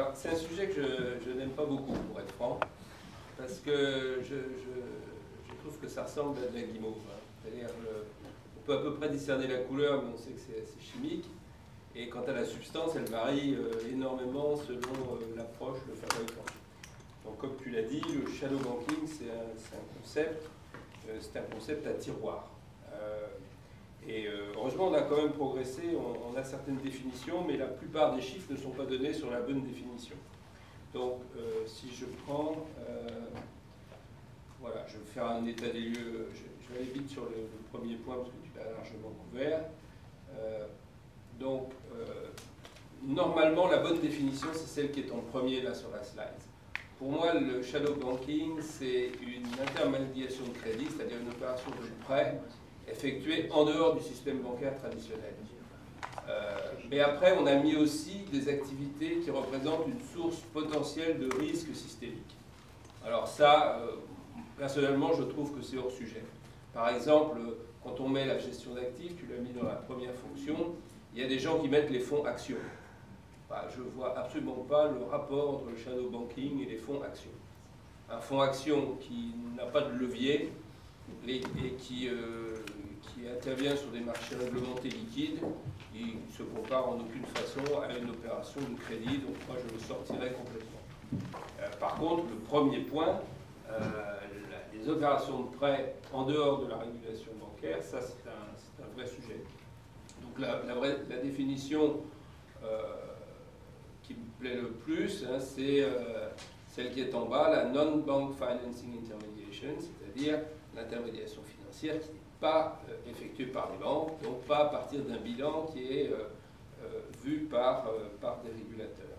Alors, c'est un sujet que je n'aime pas beaucoup, pour être franc, parce que je trouve que ça ressemble à de la guimauve. Hein. C'est-à-dire, on peut à peu près discerner la couleur, mais on sait que c'est chimique. Et quant à la substance, elle varie énormément selon l'approche, le fabricant. Donc, comme tu l'as dit, le shadow banking, c'est un concept à tiroir. Heureusement, on a quand même progressé, on a certaines définitions, mais la plupart des chiffres ne sont pas donnés sur la bonne définition. Donc, si je prends, voilà, je vais faire un état des lieux, je vais aller vite sur le premier point parce que tu l'as largement couvert. Normalement, la bonne définition, c'est celle qui est en premier là sur la slide. Pour moi, le shadow banking, c'est une intermédiation de crédit, c'est-à-dire une opération de prêt effectuée en dehors du système bancaire traditionnel. Mais après, on a mis aussi des activités qui représentent une source potentielle de risque systémique. Alors ça, personnellement, je trouve que c'est hors sujet. Par exemple, quand on met la gestion d'actifs, tu l'as mis dans la première fonction, il y a des gens qui mettent les fonds actions. Bah, je ne vois absolument pas le rapport entre le shadow banking et les fonds actions. Un fonds action qui n'a pas de levier et qui intervient sur des marchés réglementés liquides, il ne se compare en aucune façon à une opération de crédit, donc moi je le sortirais complètement. Par contre, le premier point, les opérations de prêt en dehors de la régulation bancaire, ça c'est un vrai sujet. Donc la définition qui me plaît le plus, hein, c'est celle qui est en bas, la non-bank financing intermediation, c'est-à-dire l'intermédiation financière qui n'est pas effectuée par les banques, donc pas à partir d'un bilan qui est vu par des régulateurs.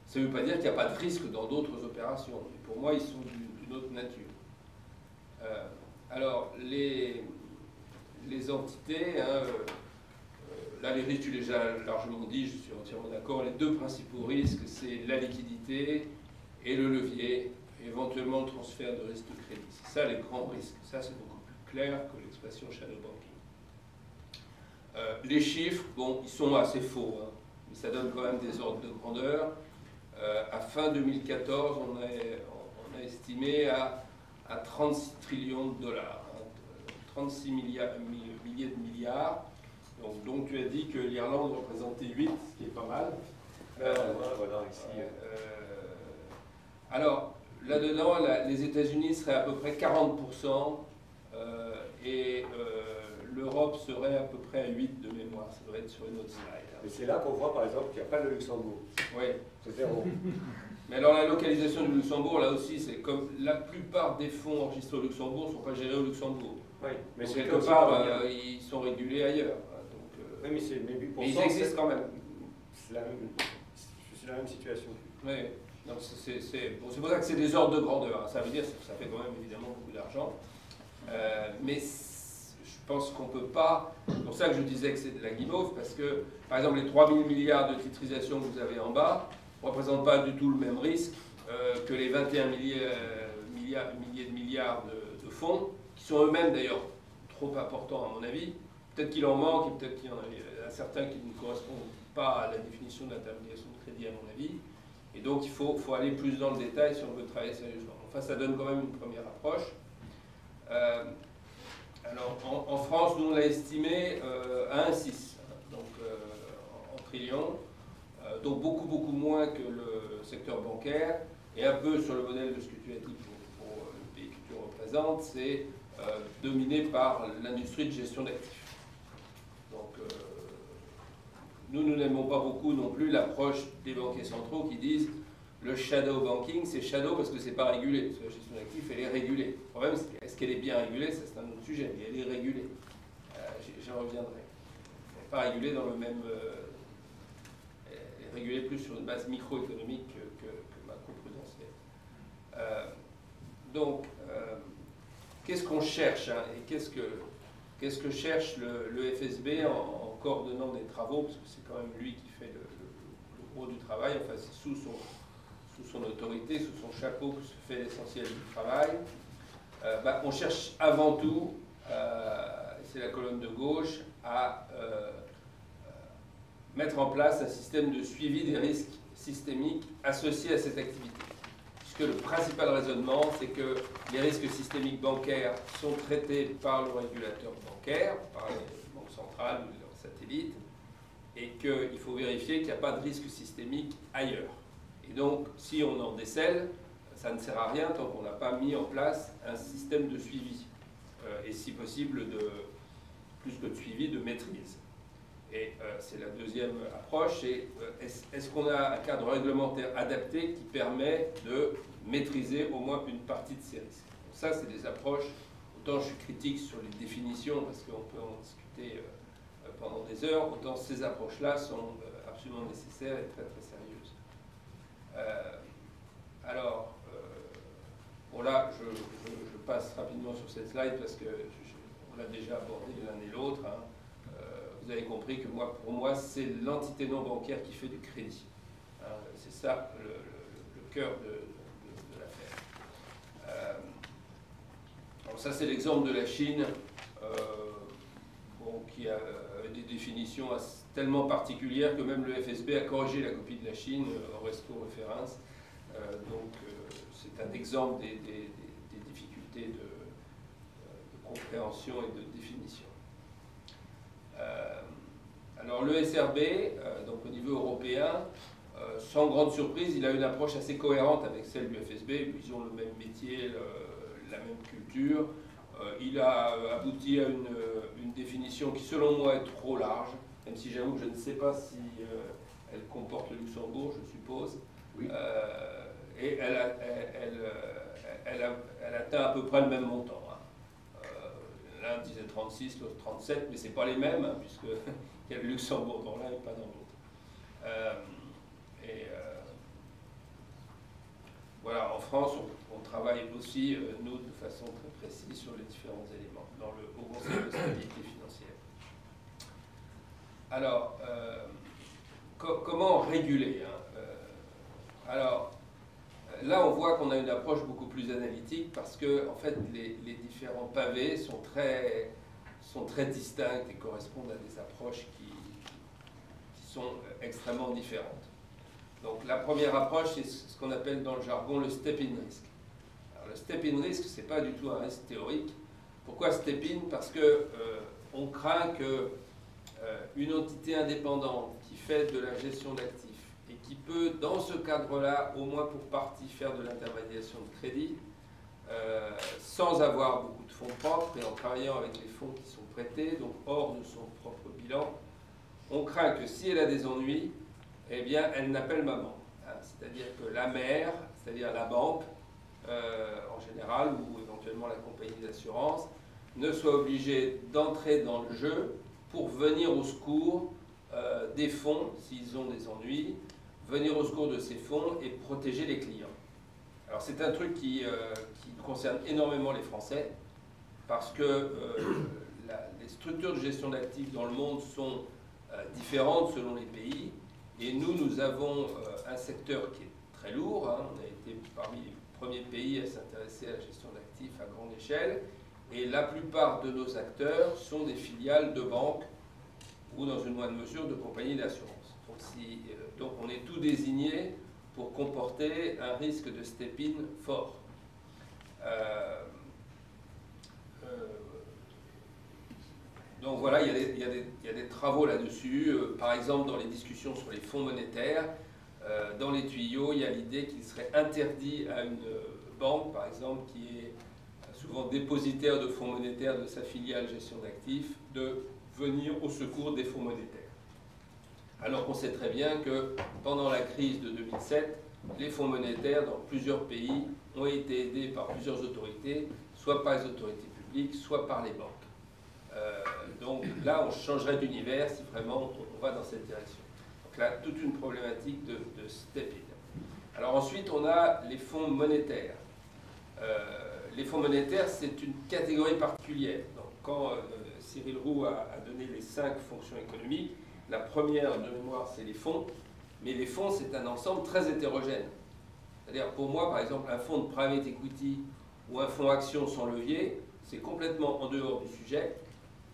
Ça ne veut pas dire qu'il n'y a pas de risque dans d'autres opérations, mais pour moi ils sont d'une autre nature. Alors les entités, hein, là les risques tu les as largement dit, je suis entièrement d'accord, les deux principaux risques c'est la liquidité et le levier, éventuellement le transfert de risque de crédit. C'est ça les grands risques, ça c'est beaucoup plus clair que l'expression shadow banking. Les chiffres, bon, ils sont assez faux, hein, mais ça donne quand même des ordres de grandeur. À fin 2014, on a estimé à 36 trillions de dollars, hein, 36 milliers de milliards. Donc tu as dit que l'Irlande représentait 8, ce qui est pas mal. Voilà, ici. Alors, là-dedans, les États-Unis seraient à peu près 40%, et l'Europe serait à peu près à 8 de mémoire. Ça doit être sur une autre slide. Mais c'est là qu'on voit, par exemple, qu'il n'y a pas le Luxembourg. Oui. C'est zéro. Mais alors, la localisation du Luxembourg, là aussi, c'est comme la plupart des fonds enregistrés au Luxembourg ne sont pas gérés au Luxembourg. Oui, mais donc, c'est quelque part, ils sont régulés ailleurs. Oui, mais c'est 8%. Mais ils existent quand même. C'est la même situation. Oui. C'est pour ça que c'est des ordres de grandeur. Ça veut dire que ça fait quand même évidemment beaucoup d'argent. Mais je pense qu'on ne peut pas... C'est pour ça que je disais que c'est de la guimauve, parce que, par exemple, les 3 000 milliards de titrisation que vous avez en bas ne représentent pas du tout le même risque que les 21 milliers de milliards de fonds, qui sont eux-mêmes d'ailleurs trop importants à mon avis. Peut-être qu'il en manque, et peut-être qu'il y en a certains qui ne correspondent pas à la définition de l'intermédiation de crédit, à mon avis. Et donc, il faut aller plus dans le détail si on veut travailler sérieusement. Enfin, ça donne quand même une première approche. Alors, en France, nous, on l'a estimé à 1,6, donc en trillions. Donc, beaucoup moins que le secteur bancaire. Et un peu sur le modèle de ce que tu as dit pour le pays que tu représentes, c'est dominé par l'industrie de gestion d'actifs. Donc, nous n'aimons pas beaucoup non plus l'approche des banquiers centraux qui disent le shadow banking, c'est shadow parce que c'est pas régulé, parce que la gestion d'actifs, elle est régulée. Le problème, c'est est-ce qu'elle est bien régulée, ça c'est un autre sujet, mais elle est régulée. J'en reviendrai. Elle n'est pas régulée dans le même... elle est régulée plus sur une base microéconomique que macro-prudentielle. Donc, qu'est-ce qu'on cherche, hein, et qu'est-ce que cherche le FSB en coordonnant des travaux, parce que c'est quand même lui qui fait le gros du travail, enfin c'est sous son autorité, sous son chapeau que se fait l'essentiel du travail. On cherche avant tout, c'est la colonne de gauche, à mettre en place un système de suivi des risques systémiques associés à cette activité. Puisque le principal raisonnement, c'est que les risques systémiques bancaires sont traités par le régulateur bancaire, par les banques centrales ou leurs satellites, et qu'il faut vérifier qu'il n'y a pas de risque systémique ailleurs. Et donc, si on en décèle, ça ne sert à rien tant qu'on n'a pas mis en place un système de suivi, et si possible, plus que de suivi, de maîtrise. Et c'est la deuxième approche, c'est est-ce qu'on a un cadre réglementaire adapté qui permet de maîtriser au moins une partie de ces risques. Donc ça, c'est des approches, autant je suis critique sur les définitions, parce qu'on peut en discuter pendant des heures, autant ces approches-là sont absolument nécessaires et très très sérieuses. Alors, bon là, je passe rapidement sur cette slide parce que on l'a déjà abordé l'un et l'autre. Hein. Vous avez compris que pour moi, c'est l'entité non bancaire qui fait du crédit. Hein, c'est ça le cœur de l'affaire. Alors ça, c'est l'exemple de la Chine, qui a des définitions tellement particulières que même le FSB a corrigé la copie de la Chine en resto référence. C'est un exemple des difficultés de compréhension et de définition. Alors le SRB, donc au niveau européen, sans grande surprise, il a une approche assez cohérente avec celle du FSB. Ils ont le même métier, la même culture. Il a abouti à une définition qui, selon moi, est trop large, même si j'avoue que je ne sais pas si elle comporte le Luxembourg, je suppose. Oui. Et elle atteint à peu près le même montant. L'un disait 36, l'autre 37, mais ce n'est pas les mêmes, hein, puisqu'il y a le Luxembourg dans l'un et pas dans l'autre. Voilà, en France, on travaille aussi, nous, de façon très précise sur les différents éléments, dans le Haut Conseil de stabilité financière. Alors, comment réguler, hein, alors, là, on voit qu'on a une approche beaucoup plus analytique parce que, en fait, les différents pavés sont très distincts et correspondent à des approches qui sont extrêmement différentes. Donc, la première approche, c'est ce qu'on appelle dans le jargon le step-in risk. Alors, le step-in risk, ce n'est pas du tout un risque théorique. Pourquoi step-in? Parce que on craint que une entité indépendante qui fait de la gestion d'actifs et qui peut, dans ce cadre-là, au moins pour partie, faire de l'intermédiation de crédit, sans avoir beaucoup de fonds propres et en travaillant avec les fonds qui sont prêtés, donc hors de son propre bilan, on craint que si elle a des ennuis, eh bien, elle n'appelle maman. Hein, c'est-à-dire que la mère, c'est-à-dire la banque, en général, ou éventuellement la compagnie d'assurance, ne soit obligée d'entrer dans le jeu pour venir au secours des fonds, s'ils ont des ennuis, venir au secours de ces fonds et protéger les clients. Alors c'est un truc qui concerne énormément les Français, parce que les structures de gestion d'actifs dans le monde sont différentes selon les pays, et nous avons un secteur qui est très lourd, hein. On a été parmi les premiers pays à s'intéresser à la gestion d'actifs à grande échelle, et la plupart de nos acteurs sont des filiales de banques ou dans une moindre mesure de compagnies d'assurance. Donc on est tout désigné pour comporter un risque de step-in fort. Donc voilà, il y a des travaux là-dessus. Par exemple, dans les discussions sur les fonds monétaires, dans les tuyaux, il y a l'idée qu'il serait interdit à une banque, par exemple, qui est souvent dépositaire de fonds monétaires de sa filiale gestion d'actifs, de venir au secours des fonds monétaires. Alors qu'on sait très bien que pendant la crise de 2007, les fonds monétaires dans plusieurs pays ont été aidés par plusieurs autorités, soit par les autorités publiques, soit par les banques. Donc là, on changerait d'univers si vraiment on va dans cette direction. Donc là, toute une problématique de step-in. Alors ensuite, on a les fonds monétaires. Les fonds monétaires, c'est une catégorie particulière. Donc quand Cyril Roux a donné les 5 fonctions économiques, la première de mémoire, c'est les fonds. Mais les fonds, c'est un ensemble très hétérogène. C'est-à-dire, pour moi, par exemple, un fonds de private equity ou un fonds action sans levier, c'est complètement en dehors du sujet.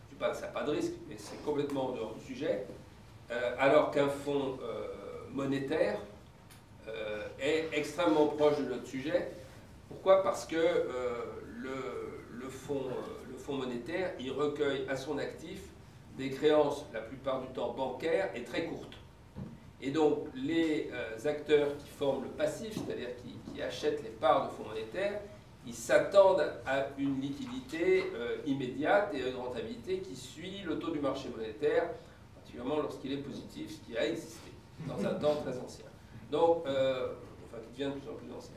Je ne dis pas que ça n'a pas de risque, mais c'est complètement en dehors du sujet. Alors qu'un fonds monétaire, est extrêmement proche de notre sujet. Pourquoi? Parce que le fonds monétaire, il recueille à son actif des créances, la plupart du temps bancaires, et très courtes. Et donc, les acteurs qui forment le passif, c'est-à-dire qui achètent les parts de fonds monétaires, ils s'attendent à une liquidité immédiate et à une rentabilité qui suit le taux du marché monétaire, particulièrement lorsqu'il est positif, ce qui a existé dans un temps très ancien. Donc, enfin, qui devient de plus en plus ancien.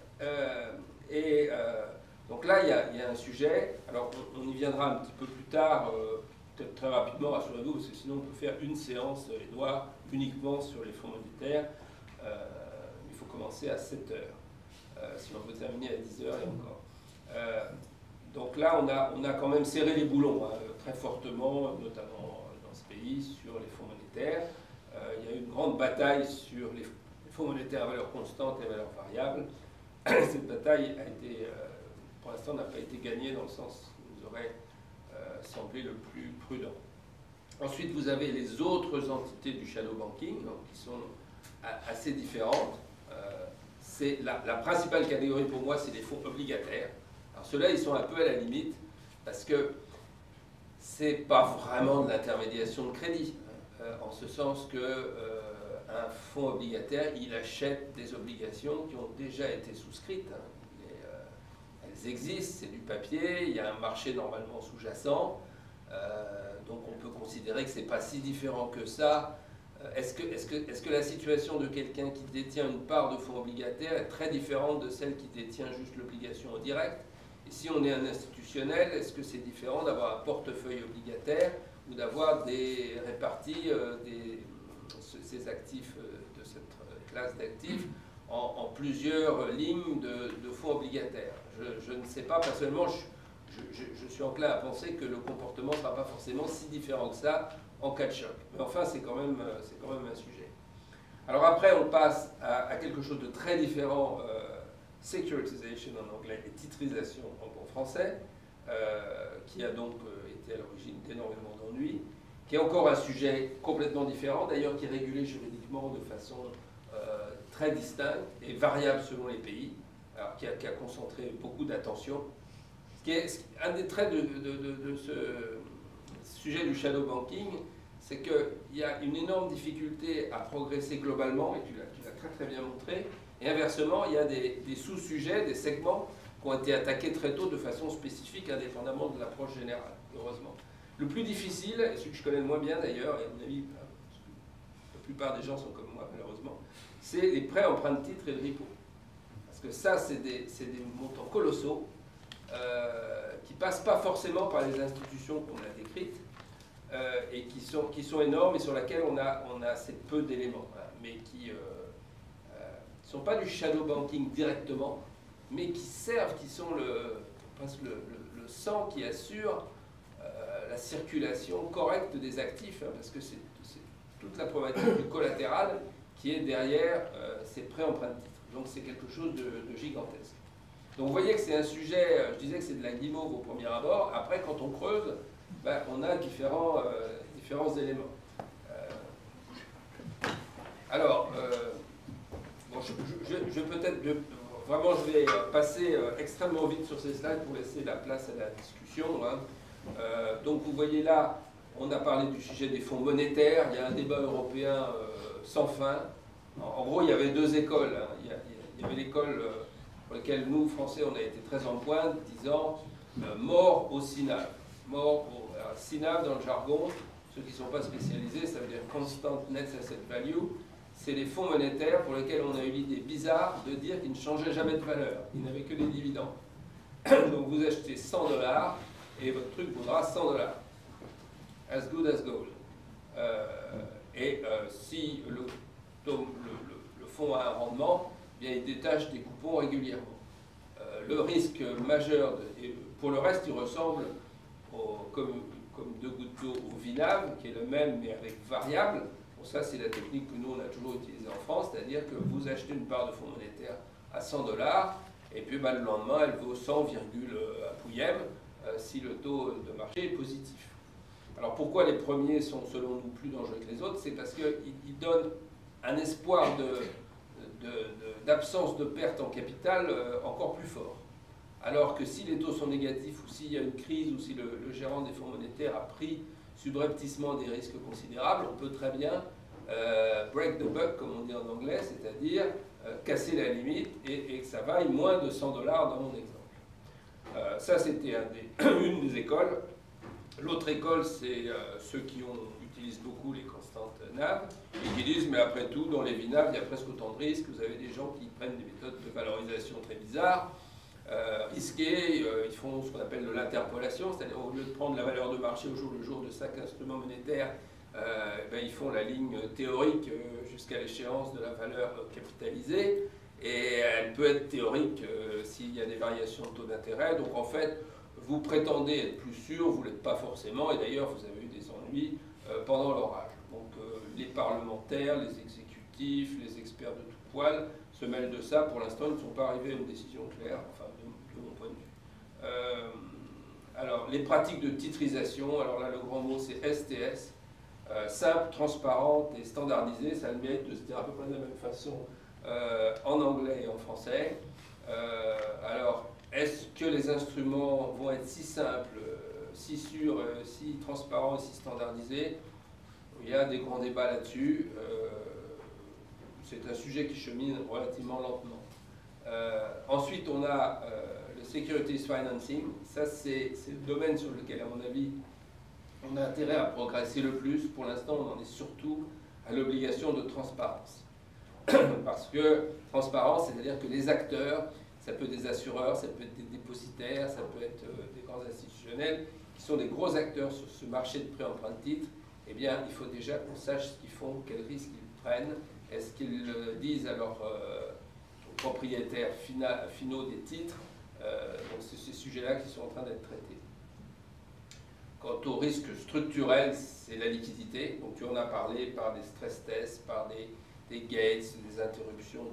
Donc là, il y a un sujet. Alors, on y viendra un petit peu plus tard, peut-être très rapidement, rassurez-vous, parce que sinon on peut faire une séance, Edouard, uniquement sur les fonds monétaires. Il faut commencer à 7 heures. Si on veut terminer à 10 heures et encore. Donc là, on a quand même serré les boulons très fortement, notamment dans ce pays, sur les fonds monétaires. Il y a eu une grande bataille sur les fonds monétaires à valeur constante et à valeur variable. Cette bataille a été, pour l'instant, n'a pas été gagnée dans le sens qui nous aurait semblé le plus prudent. Ensuite, vous avez les autres entités du shadow banking, donc, qui sont assez différentes. La principale catégorie pour moi, c'est les fonds obligataires. Alors ceux-là, ils sont un peu à la limite, parce que c'est pas vraiment de l'intermédiation de crédit, en ce sens que un fonds obligataire, il achète des obligations qui ont déjà été souscrites. Elles existent, c'est du papier, il y a un marché normalement sous-jacent, donc on peut considérer que c'est pas si différent que ça. Est-ce que la situation de quelqu'un qui détient une part de fonds obligataires est très différente de celle qui détient juste l'obligation en direct? Et si on est un institutionnel, est-ce que c'est différent d'avoir un portefeuille obligataire ou d'avoir des répartis ces actifs de cette classe d'actifs en plusieurs lignes de fonds obligataires? Je ne sais pas, personnellement, je suis enclin à penser que le comportement ne sera pas forcément si différent que ça en cas de choc. Mais enfin, c'est quand même un sujet. Alors après, on passe à quelque chose de très différent, securitization en anglais et titrisation en bon français, qui a donc été à l'origine d'énormément d'ennuis, qui est encore un sujet complètement différent, d'ailleurs qui est régulé juridiquement de façon très distincte et variable selon les pays, alors qui a concentré beaucoup d'attention. Un des traits de ce sujet du shadow banking, c'est qu'il y a une énorme difficulté à progresser globalement, et tu l'as très très bien montré, et inversement, il y a des sous-sujets, des segments qui ont été attaqués très tôt de façon spécifique, indépendamment de l'approche générale, heureusement. Le plus difficile, et celui que je connais le moins bien d'ailleurs, et à mon avis, la plupart des gens sont comme moi malheureusement, c'est les prêts emprunts de titres et de repo. Parce que ça, c'est des montants colossaux qui ne passent pas forcément par les institutions qu'on a décrites et qui sont énormes et sur lesquelles on a assez peu d'éléments, hein, mais qui ne sont pas du shadow banking directement, mais qui servent, qui sont presque le sang qui assure la circulation correcte des actifs, hein, parce que c'est toute la problématique du collatéral qui est derrière ces prêts emprunts de titres. Donc c'est quelque chose de gigantesque. Donc vous voyez que c'est un sujet, je disais que c'est de la guimauve au premier abord, après quand on creuse, ben, on a différents éléments. Alors, bon, je vais passer extrêmement vite sur ces slides pour laisser la place à la discussion. Hein. Donc vous voyez là, on a parlé du sujet des fonds monétaires, il y a un débat européen sans fin. En gros, il y avait deux écoles. Hein. Il y avait l'école pour laquelle nous, Français, on a été très en pointe, disant mort au CNAV. Alors, CNAV, dans le jargon, ceux qui ne sont pas spécialisés, ça veut dire Constant Net Asset Value. C'est les fonds monétaires pour lesquels on a eu l'idée bizarre de dire qu'ils ne changeaient jamais de valeur. Ils n'avaient que des dividendes. Donc vous achetez 100 $ et votre truc vaudra 100 $. As good as gold. Si le fonds a un rendement, eh bien, il détache des coupons régulièrement. Le risque majeur, pour le reste, il ressemble comme deux gouttes d'eau au VNAV, qui est le même mais avec variable. Bon, ça, c'est la technique que nous, on a toujours utilisée en France, c'est-à-dire que vous achetez une part de fonds monétaires à 100 $, et puis le lendemain, elle vaut 100, à pouillème, si le taux de marché est positif. Alors pourquoi les premiers sont selon nous plus dangereux que les autres? C'est parce qu'ils donnent un espoir d'absence de perte en capital encore plus fort. Alors que si les taux sont négatifs ou s'il y a une crise ou si le gérant des fonds monétaires a pris subrepticement des risques considérables, on peut très bien break the buck, comme on dit en anglais, c'est-à-dire casser la limite et que ça vaille moins de 100 $ dans mon exemple. Ça, c'était une des écoles. L'autre école, c'est ceux qui utilisent beaucoup les constantes NAV et qui disent, mais après tout, dans les VNAV, il y a presque autant de risques. Vous avez des gens qui prennent des méthodes de valorisation très bizarres, risquées. Ils font ce qu'on appelle de l'interpolation, c'est-à-dire au lieu de prendre la valeur de marché au jour le jour de chaque instrument monétaire, ils font la ligne théorique jusqu'à l'échéance de la valeur capitalisée. Et elle peut être théorique s'il y a des variations de taux d'intérêt. Donc en fait, vous prétendez être plus sûr, vous ne l'êtes pas forcément, et d'ailleurs vous avez eu des ennuis pendant l'orage. Donc les parlementaires, les exécutifs, les experts de tout poil se mêlent de ça. Pour l'instant, ils ne sont pas arrivés à une décision claire, enfin de mon point de vue. Alors les pratiques de titrisation, alors là le grand mot c'est STS, simple, transparente et standardisée, ça a le mérite de se dire à peu près de la même façon en anglais et en français. Alors, est-ce que les instruments vont être si simples, si sûrs, si transparents et si standardisés? Il y a des grands débats là-dessus. C'est un sujet qui chemine relativement lentement. Ensuite, on a le Securities Financing. Ça, c'est le domaine sur lequel, à mon avis, on a intérêt à progresser le plus. Pour l'instant, on en est surtout à l'obligation de transparence. Parce que transparence, c'est-à-dire que les acteurs, ça peut être des assureurs, ça peut être des dépositaires, ça peut être des grands institutionnels, qui sont des gros acteurs sur ce marché de prêt-emprunt de titres, eh bien, il faut déjà qu'on sache ce qu'ils font, quels risques ils prennent, est-ce qu'ils disent à leurs propriétaires finaux des titres. Donc c'est ces sujets-là qui sont en train d'être traités. Quant au risque structurel, c'est la liquidité. Donc tu en as parlé par des stress tests, par des gates, des interruptions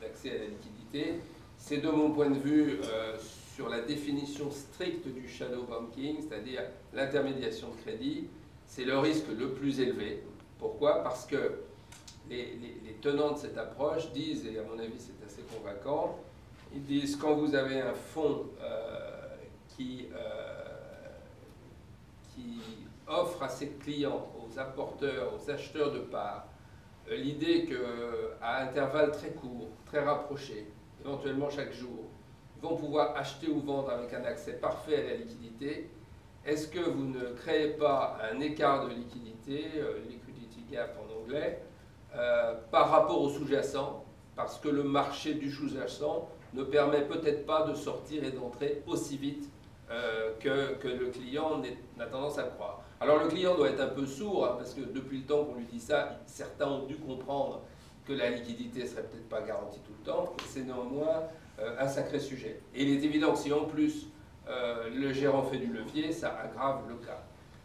d'accès à la liquidité. C'est de mon point de vue sur la définition stricte du shadow banking, c'est-à-dire l'intermédiation de crédit, c'est le risque le plus élevé. Pourquoi? Parce que les tenants de cette approche disent, et à mon avis c'est assez convaincant, ils disent quand vous avez un fonds qui offre à ses clients, aux apporteurs, aux acheteurs de parts, l'idée qu'à intervalles très courts, très rapprochés, éventuellement chaque jour, ils vont pouvoir acheter ou vendre avec un accès parfait à la liquidité, est-ce que vous ne créez pas un écart de liquidité, liquidity gap en anglais, par rapport au sous-jacent, parce que le marché du sous-jacent ne permet peut-être pas de sortir et d'entrer aussi vite que le client n'a tendance à le croire. Alors le client doit être un peu sourd, hein, parce que depuis le temps qu'on lui dit ça, certains ont dû comprendre que la liquidité ne serait peut-être pas garantie tout le temps, et c'est néanmoins un sacré sujet. Et il est évident que si en plus le gérant fait du levier, ça aggrave le cas.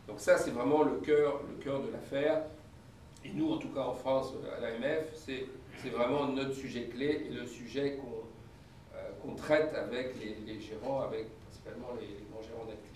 Donc ça, c'est vraiment le cœur de l'affaire. Et nous, en tout cas en France, à l'AMF, c'est vraiment notre sujet clé et le sujet qu'on traite avec les gérants, avec principalement les grands gérants d'actifs.